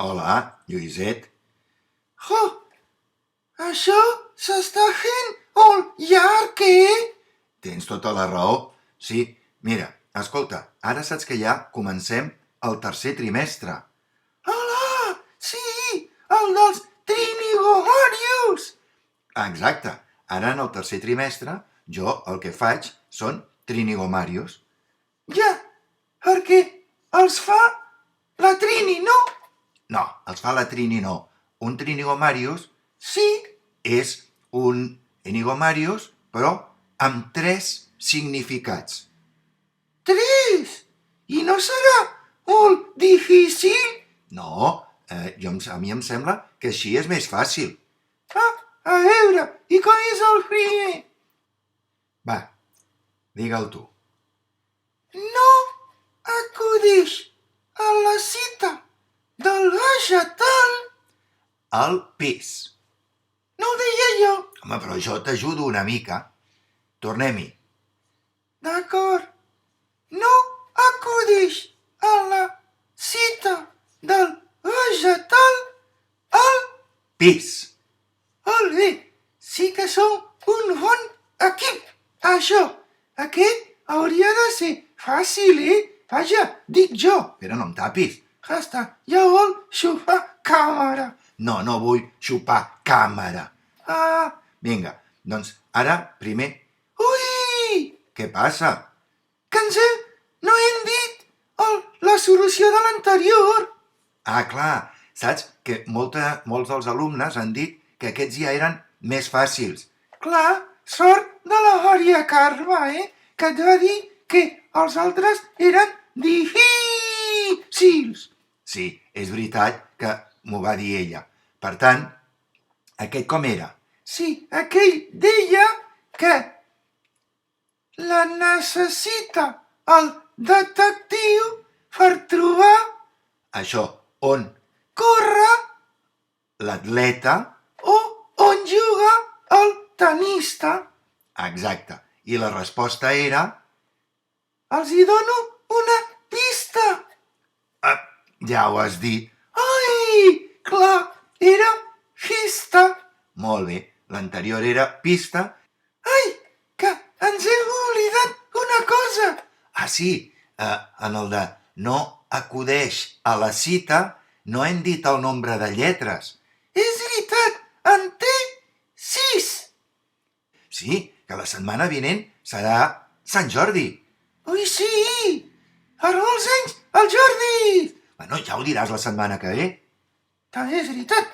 Hola, Lluïset. Oh, això s'està fent molt llarg, Tens tota la raó. Sí, mira, escolta, ara saps que ja comencem el tercer trimestre. Hola, sí, el dels trinigomarius. Exacte. Ara en el tercer trimestre jo el que faig són trinigomarios. Ja, perquè els fa la Trini, no? No, els fa la Trini no. Un trinigomarius Sí, és un enigomarius, però amb 3 significats. 3. I no serà molt difícil? No, a mi em sembla que així és més fàcil. Ah, a veure, i com és el primer? Va, digue-el tu. No acudeix a la cita del vegetal. El pis. No ho deia jo. Home, però jo t'ajudo una mica. Tornem-hi. D'acord. No acudeix a la cita del vegetal al... Pis. Molt bé, sí que som un bon equip. Això, aquest hauria de ser fàcil, Vaja, dic jo. Espera, no em tapis. Ja està, ja vol xupar càmera. No, no vull xupar càmera. Ah, Vinga, doncs ara primer... ui, Què passa? que no hem dit la solució de l'anterior. Ah, clar, saps que molts dels alumnes han dit que aquests ja eren més fàcils. Clar, sort de la Maria Carme, que et va dir que els altres eren difícils. Sí, és veritat que m'ho va dir ella. Per tant, aquest com era? Sí, aquell deia que la necessita el detectiu per trobar Això, on corre l'atleta... o on juga el tenista. Exacte. I la resposta era... Els hi dono una pista. Ah, ja ho has dit. Ai, clar, era fista. Molt bé. L'anterior era pista. Ai, que ens hem oblidat una cosa. Ah, sí, en el de no acudeix a la cita no hem dit el nombre de lletres. És veritat, en té 6. Sí, que la setmana vinent serà Sant Jordi. Ui, sí, per molts anys el Jordi. Bueno, ja ho diràs la setmana que ve. També és veritat.